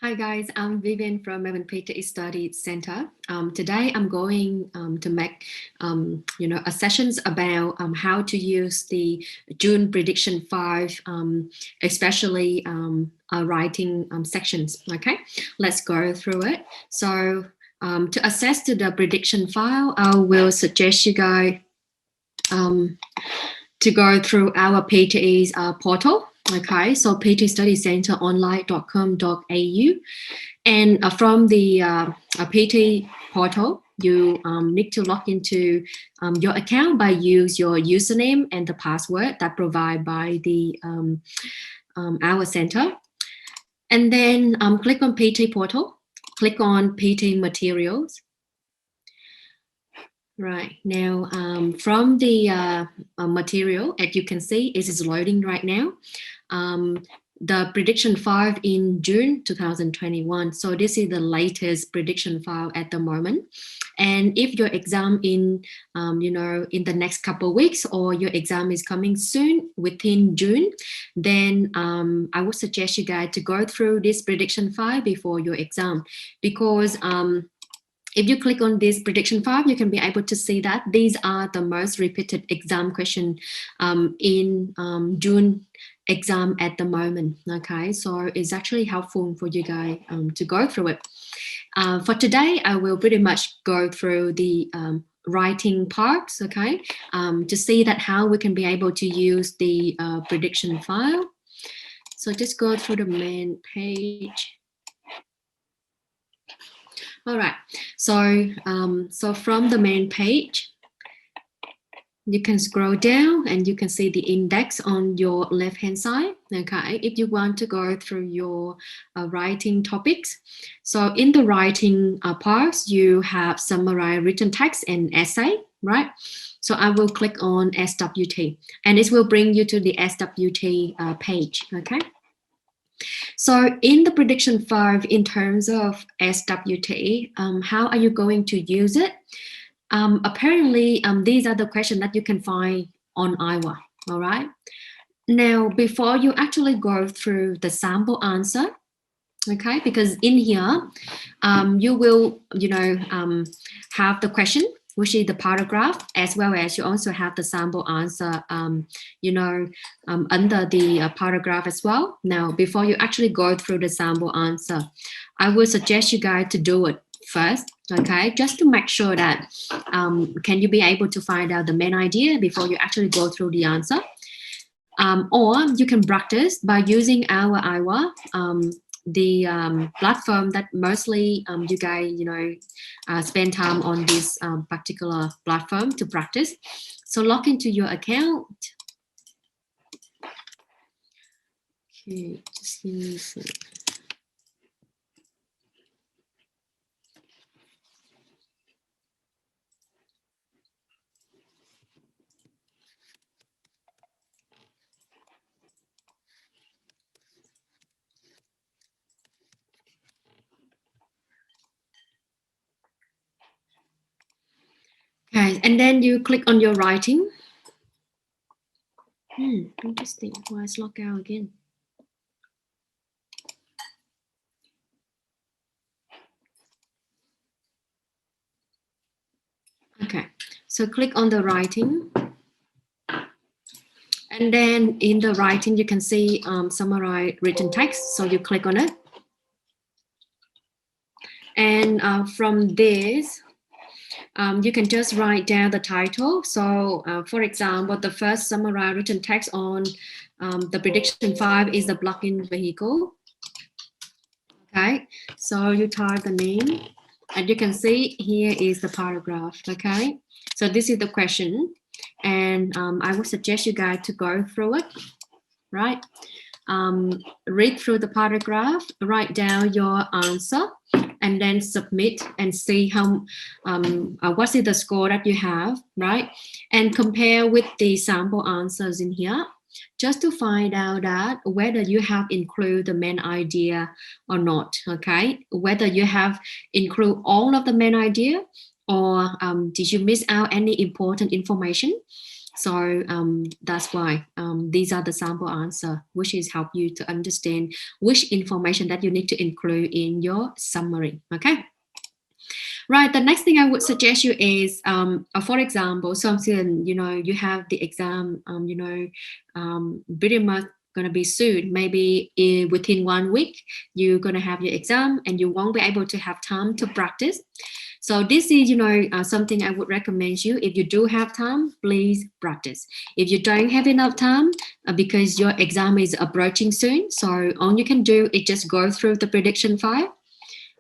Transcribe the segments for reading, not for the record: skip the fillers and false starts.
Hi guys, I'm Vivian from Melbourne PTE Study Center. Today I'm going to make a sessions about how to use the June Prediction 5, especially writing sections. Okay, let's go through it. So to access to the prediction file, I will suggest you guys to go through our PTE's portal. Okay, so PTE Study Center online.com.au, and from the PTE portal, you need to log into your account by use your username and the password that provided by the our center, and then click on PTE portal, click on PTE materials. Right now, from the material, as you can see, it is loading right now. The prediction 5 in June 2021. So this is the latest prediction file at the moment. And if your exam in in the next couple of weeks, or your exam is coming soon within June, then I would suggest you guys to go through this prediction file before your exam, because if you click on this prediction file, you can be able to see that these are the most repeated exam question in June exam at the moment. Okay, so it's actually helpful for you guys to go through it. For today, I will pretty much go through the writing parts, okay, to see that how we can be able to use the prediction file. So just go through the main page. All right, so so from the main page, you can scroll down and you can see the index on your left hand side. Okay, if you want to go through your writing topics, so in the writing parts, you have summarized written text and essay, right? So I will click on SWT, and it will bring you to the SWT page. Okay. So in the prediction 5, in terms of SWT, how are you going to use it? Apparently, these are the questions that you can find on IEWA, all right? Now, before you actually go through the sample answer, okay, because in here, you will, have the question, which is the paragraph, as well as you also have the sample answer, under the paragraph as well. Now, before you actually go through the sample answer, I would suggest you guys to do it first, okay, just to make sure that can you be able to find out the main idea before you actually go through the answer. Or you can practice by using our IEWA, the platform that mostly you guys spend time on this particular platform to practice. So log into your account. Okay, just give me a second. Okay, and then you click on your writing. Interesting. Why it's logged out again? Okay, so click on the writing. And then in the writing, you can see summarize written text. So you click on it. And from this, you can just write down the title. So for example, the first summarized written text on the prediction 5 is the plug-in vehicle. Okay, so you type the name, and you can see here is the paragraph. Okay, so this is the question, and I would suggest you guys to go through it, right? Read through the paragraph, write down your answer, and then submit and see how what is the score that you have, right? And compare with the sample answers in here, just to find out that whether you have included the main idea or not. Okay, whether you have include all of the main idea, or did you miss out any important information? So that's why these are the sample answer, which is help you to understand which information that you need to include in your summary. Okay. Right. The next thing I would suggest you is, for example, some students, you have the exam, pretty much going to be soon. Maybe within 1 week, you're going to have your exam and you won't be able to have time to practice. So this is, something I would recommend you. If you do have time, please practice. If you don't have enough time, because your exam is approaching soon, so all you can do is just go through the prediction 5.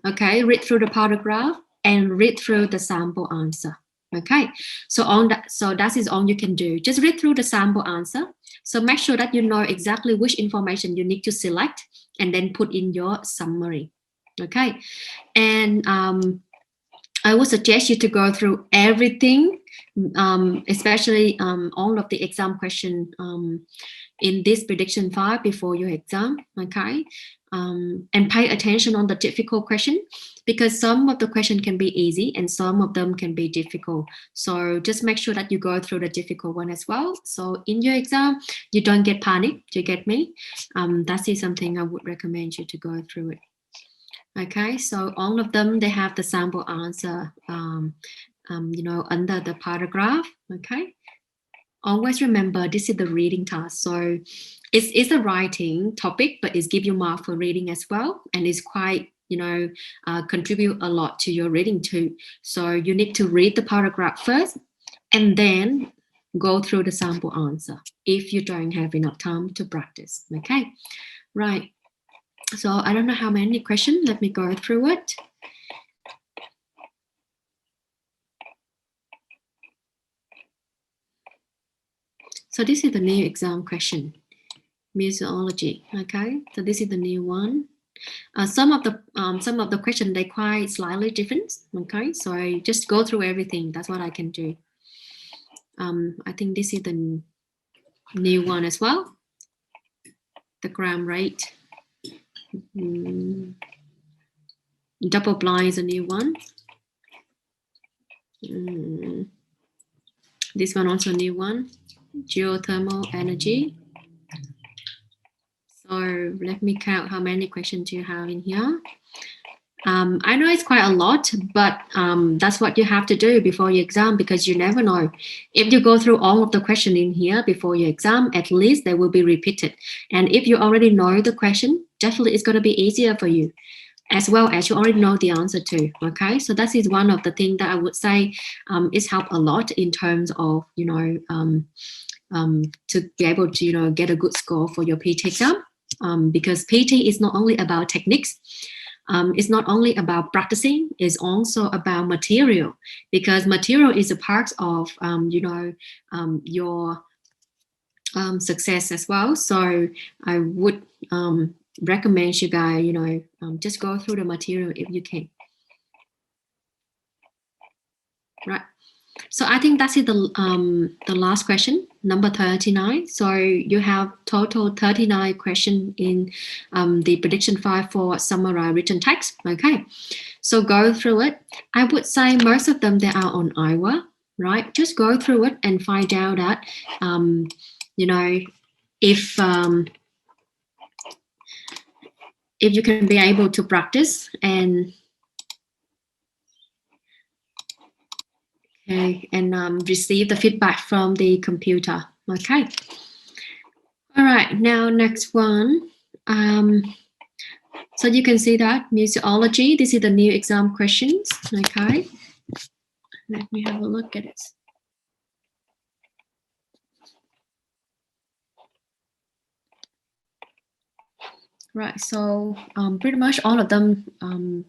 Okay, read through the paragraph and read through the sample answer. Okay, so that is all you can do. Just read through the sample answer. So make sure that you know exactly which information you need to select and then put in your summary. Okay, and I would suggest you to go through everything, especially all of the exam question in this prediction 5 before your exam. Okay, and pay attention on the difficult question, because some of the question can be easy and some of them can be difficult. So just make sure that you go through the difficult one as well. So in your exam, you don't get panicked. Do you get me? That is something I would recommend you to go through it. Okay, so all of them, they have the sample answer, under the paragraph. Okay, always remember this is the reading task. So it's a writing topic, but it's give you mark for reading as well, and it's quite contribute a lot to your reading too. So you need to read the paragraph first, and then go through the sample answer if you don't have enough time to practice. Okay, right. So I don't know how many questions. Let me go through it. So this is the new exam question, museology. Okay, so this is the new one. Some of the questions, they quite slightly different. Okay, so I just go through everything. That's what I can do. I think this is the new one as well. The gram rate. Double blind is a new one. This one also a new one. Geothermal energy. So let me count how many questions you have in here. I know it's quite a lot, but that's what you have to do before your exam, because you never know. If you go through all of the questions in here before your exam, at least they will be repeated. And if you already know the question, definitely it's going to be easier for you, as well as you already know the answer too. Okay, so that is one of the things that I would say it's helped a lot in terms of, to be able to, get a good score for your PT exam, because PT is not only about techniques. It's not only about practicing, it's also about material, because material is a part of, your success as well. So I would recommend you guys, just go through the material if you can. Right. So I think that's it, the last question, number 39. So you have total 39 questions in the prediction 5 for summarize written text. Okay, so go through it. I would say most of them, they are on AIWA, right? Just go through it and find out that, if you can be able to practice and receive the feedback from the computer. Okay. All right. Now, next one. So you can see that museology. This is the new exam questions. Okay. Let me have a look at it. Right. So pretty much all of them,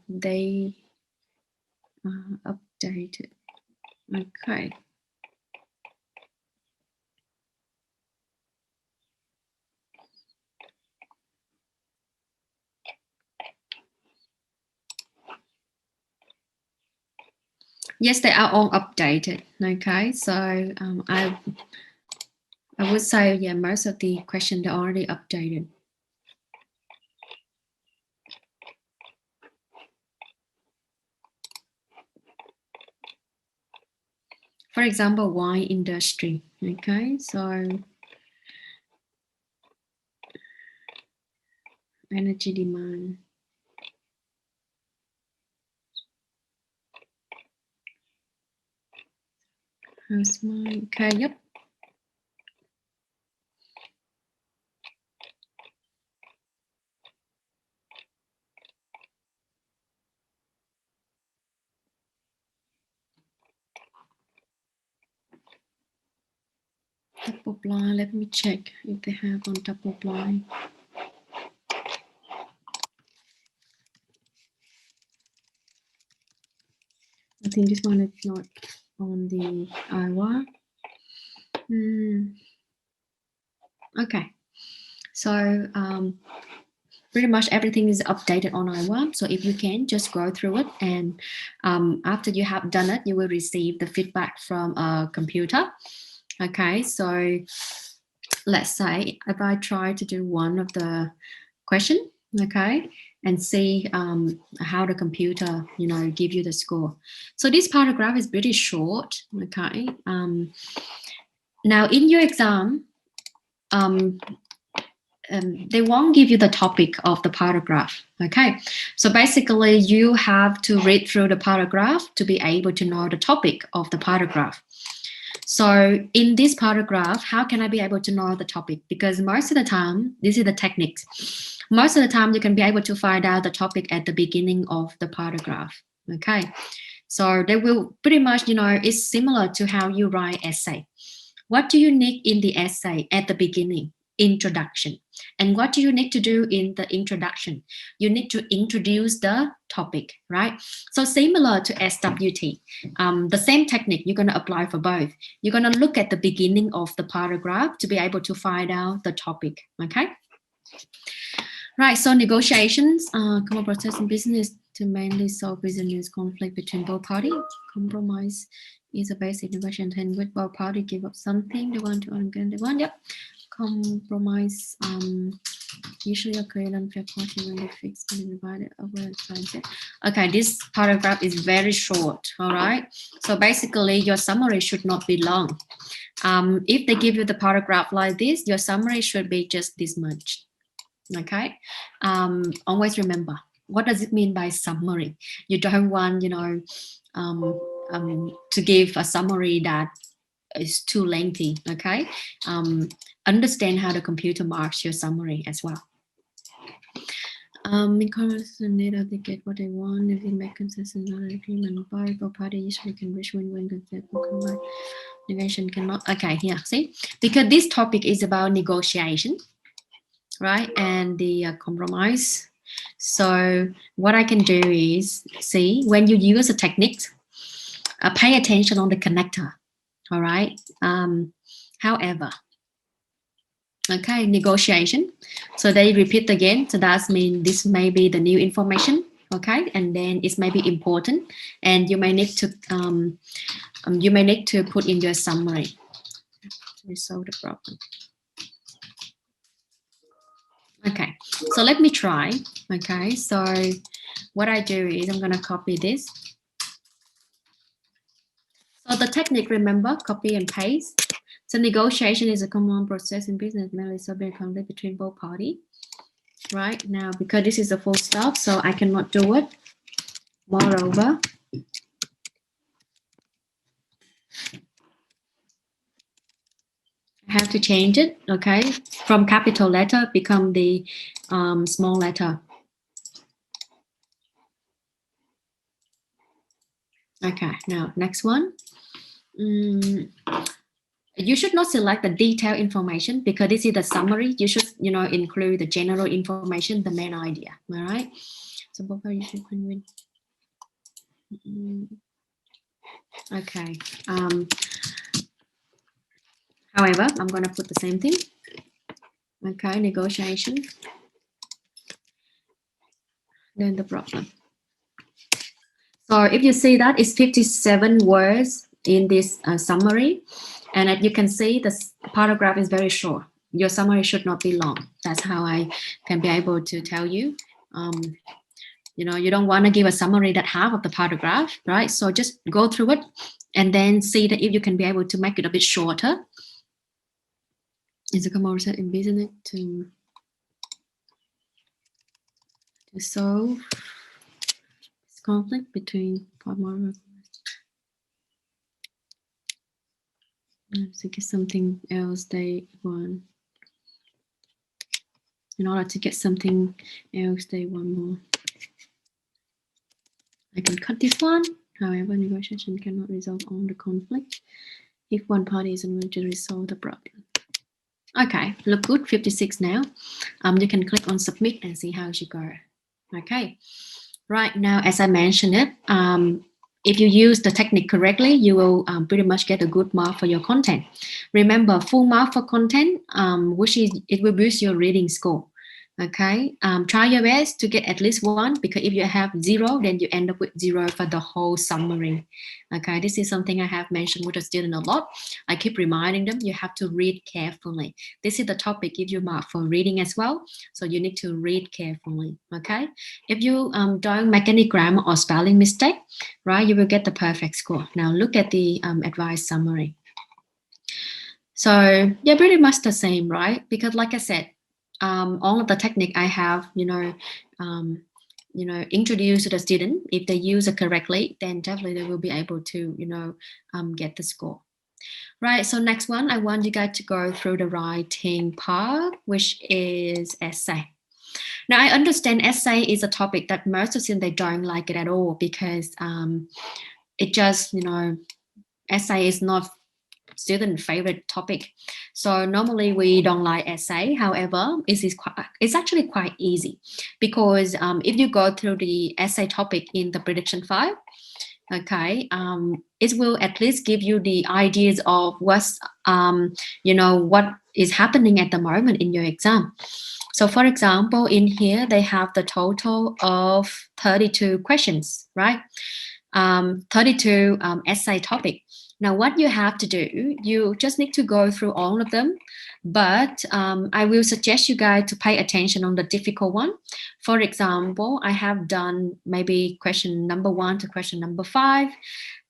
they updated. Okay. Yes, they are all updated. Okay, so I would say, yeah, most of the questions are already updated. For example, wine industry. Okay, so energy demand. How's my, okay, yep. Top of line, let me check if they have on top of line. I think this one is not on the IEWA. Okay, so pretty much everything is updated on IEWA. So if you can, just go through it, and after you have done it, you will receive the feedback from a computer. Okay, so let's say if I try to do one of the question, okay, and see how the computer, give you the score. So this paragraph is pretty short, okay. Now in your exam, they won't give you the topic of the paragraph, okay. So basically you have to read through the paragraph to be able to know the topic of the paragraph. So in this paragraph, how can I be able to know the topic? Because most of the time, this is the techniques. Most of the time, you can be able to find out the topic at the beginning of the paragraph, okay? So they will pretty much, it's similar to how you write essay. What do you need in the essay at the beginning? Introduction. And what do you need to do in the introduction? You need to introduce the topic, right? So similar to SWT, the same technique you're going to apply for both. You're going to look at the beginning of the paragraph to be able to find out the topic, okay? Right, so negotiations, common process in business to mainly solve business conflict between both parties. Compromise is a basic negotiation in which both parties give up something they want to again they want. Yep. Compromise usually occur in unfair party when they fix and divided over time. Okay, this paragraph is very short. All right. So basically, your summary should not be long. If they give you the paragraph like this, your summary should be just this much. Okay. Always remember, what does it mean by summary? You don't want, to give a summary that is too lengthy. Okay. Understand how the computer marks your summary as well. In comparison, they get what they want. If you make concessions on an agreement, both parties usually can reach win-win consensus. Negotiation cannot. Okay, here, see, because this topic is about negotiation, right, and the compromise. So what I can do is, see, when you use a technique, pay attention on the connector. All right. However, okay, negotiation. So they repeat again. So that means this may be the new information. Okay, and then it may be important, and you may need to put in your summary to resolve the problem. Okay, so let me try. Okay, so what I do is I'm going to copy this. So the technique, remember, copy and paste. So negotiation is a common process in business, mainly solving conflict between both parties. Right now, because this is a full stop, so I cannot do it. Moreover, I have to change it, okay? From capital letter become the small letter. Okay, now next one. You should not select the detailed information because this is the summary. You should, include the general information, the main idea. All right. So both are usually win-win. Okay. However, I'm going to put the same thing. Okay, negotiation. Then the problem. So if you see that it's 57 words in this summary, and as you can see, the paragraph is very short. Your summary should not be long. That's how I can be able to tell you. You don't want to give a summary that half of the paragraph, right? So just go through it and then see that if you can be able to make it a bit shorter. Is a common set in business to solve this conflict between partner. To get something else they want. In order to get something else they want more. I can cut this one. However, negotiation cannot resolve all the conflict if one party is unwilling to resolve the problem. Okay, look good, 56 now. You can click on submit and see how it should go. Okay, right now, as I mentioned it, if you use the technique correctly, you will pretty much get a good mark for your content. Remember, full mark for content, which is, it will boost your reading score. Okay, try your best to get at least 1, because if you have 0, then you end up with 0 for the whole summary. Okay, this is something I have mentioned with the student a lot. I keep reminding them, you have to read carefully. This is the topic give you mark for reading as well, so you need to read carefully. Okay, if you don't make any grammar or spelling mistake, right, you will get the perfect score. Now look at the advice summary. So yeah, pretty much the same, right? Because like I said, all of the technique I have, introduced to the student. If they use it correctly, then definitely they will be able to, get the score. Right, so next one, I want you guys to go through the writing part, which is essay. Now, I understand essay is a topic that most of them, they don't like it at all, because it just, essay is not student favorite topic. So normally we don't like essay. However, it's actually quite easy, because if you go through the essay topic in the prediction 5, okay, it will at least give you the ideas of what's what is happening at the moment in your exam. So for example, in here they have the total of 32 questions, right? 32 essay topic. Now, what you have to do, you just need to go through all of them, but I will suggest you guys to pay attention on the difficult one. For example, I have done maybe question number 1 to question number 5,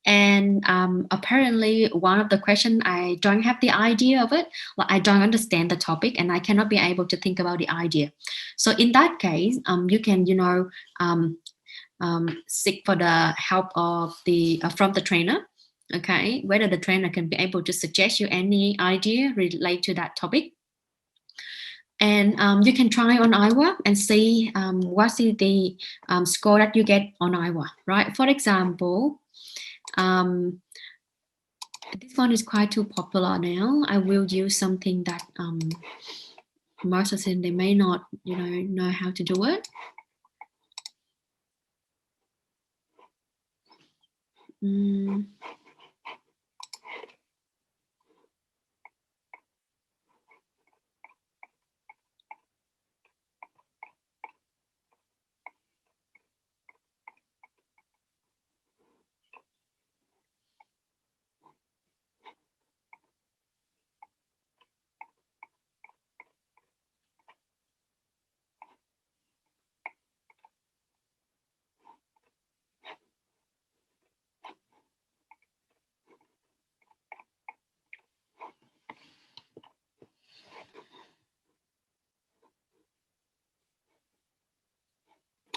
and apparently one of the question, I don't have the idea of it, like I don't understand the topic, and I cannot be able to think about the idea. So in that case, you can, seek for the help of the from the trainer. Okay, whether the trainer can be able to suggest you any idea related to that topic. And you can try on IEWA and see what is the score that you get on IEWA, right? For example, this one is quite too popular now. I will use something that most of them, they may not, know how to do it.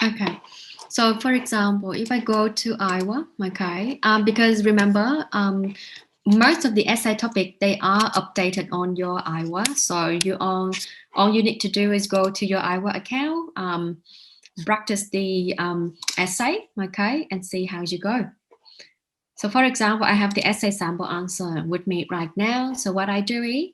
Okay, so for example, if I go to IEWA, okay, because remember, most of the essay topic, they are updated on your IEWA. So all you need to do is go to your IEWA account, practice the essay, okay, and see how you go. So for example, I have the essay sample answer with me right now. So what I do is,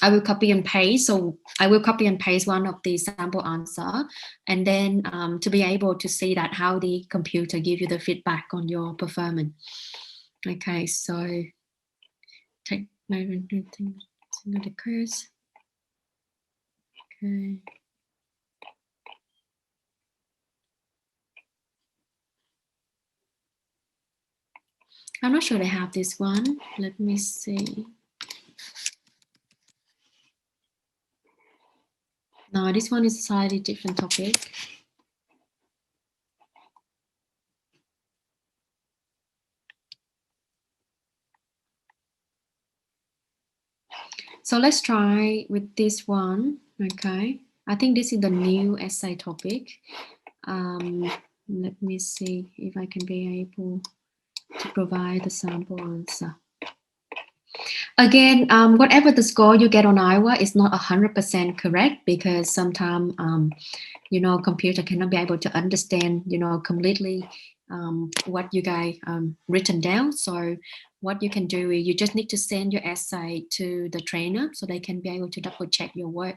I will copy and paste. So I will copy and paste one of the sample answer, and then to be able to see that how the computer give you the feedback on your performance. Okay, so take my the course. Okay. I'm not sure they have this one. Let me see. No, this one is a slightly different topic. So let's try with this one. Okay, I think this is the new essay topic. Let me see if I can be able to provide the sample answer. Again, whatever the score you get on IELTS is not 100% correct, because sometimes, you know, computer cannot be able to understand, you know, completely what you guys written down. So what you can do is you just need to send your essay to the trainer so they can be able to double check your work.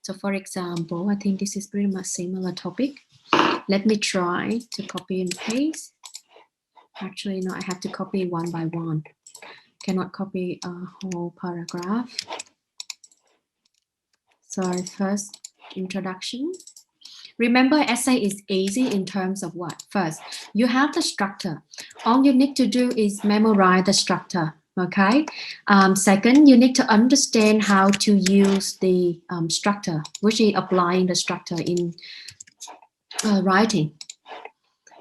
So for example, I think this is pretty much similar topic. Let me try to copy and paste. Actually, no, I have to copy one by one. Cannot copy a whole paragraph. So first, introduction. Remember, essay is easy in terms of what? First, you have the structure. All you need to do is memorize the structure, okay? Second, you need to understand how to use the structure, which is applying the structure in writing.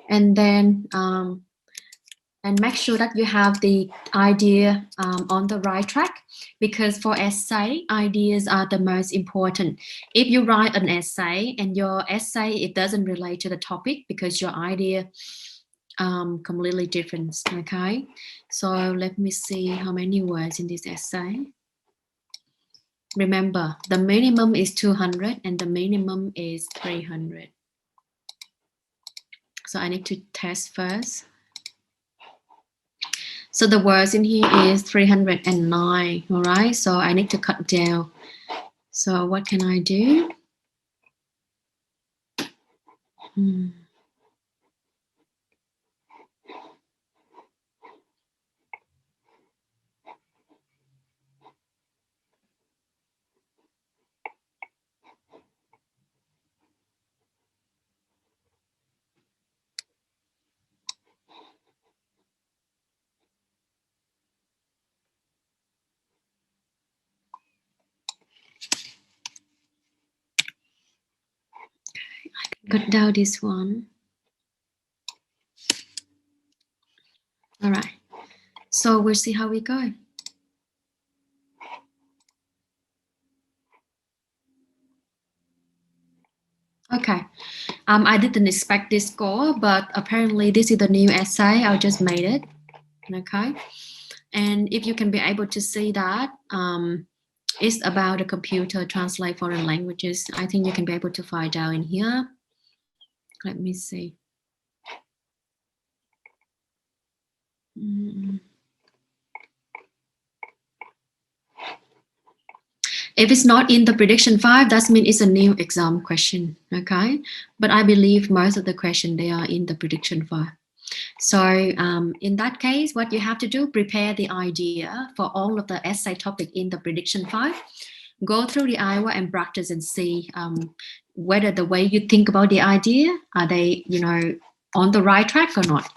And then, and make sure that you have the idea on the right track, because for essay, ideas are the most important. If you write an essay and your essay, it doesn't relate to the topic because your idea completely different, okay? So let me see how many words in this essay. Remember, the minimum is 200 and the minimum is 300. So I need to test first. So the words in here is 309, all right? So I need to cut down. So what can I do? Cut down this one. All right. So we'll see how we go. Okay. I didn't expect this score, but apparently this is the new essay. I just made it. Okay. And if you can be able to see that, it's about the computer translate foreign languages. I think you can be able to find out in here. Let me see. If it's not in the prediction 5, that means it's a new exam question, okay? But I believe most of the question, they are in the prediction 5. So in that case, what you have to do, prepare the idea for all of the essay topic in the prediction 5. Go through the IEWA and practice and see whether the way you think about the idea, are they, you know, on the right track or not.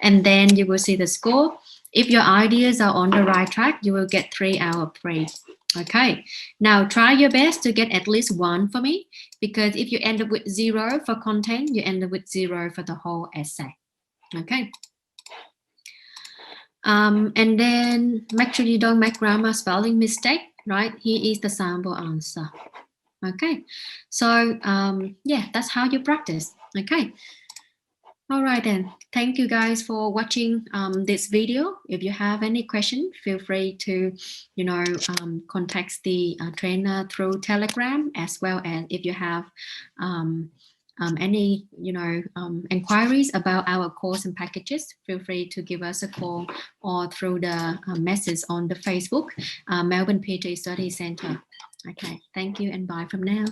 And then you will see the score. If your ideas are on the right track, you will get 3 out of 3. Okay, now try your best to get at least 1 for me, because if you end up with 0 for content, you end up with 0 for the whole essay. Okay. And then make sure you don't make grammar spelling mistake, right? Here is the sample answer. Okay, so yeah, that's how you practice. Okay. All right then, thank you guys for watching this video. If you have any question, feel free to, you know, contact the trainer through Telegram, as well as if you have any, you know, inquiries about our course and packages, feel free to give us a call or through the message on the Facebook, Melbourne PTE Study Center. Okay, thank you and bye from now.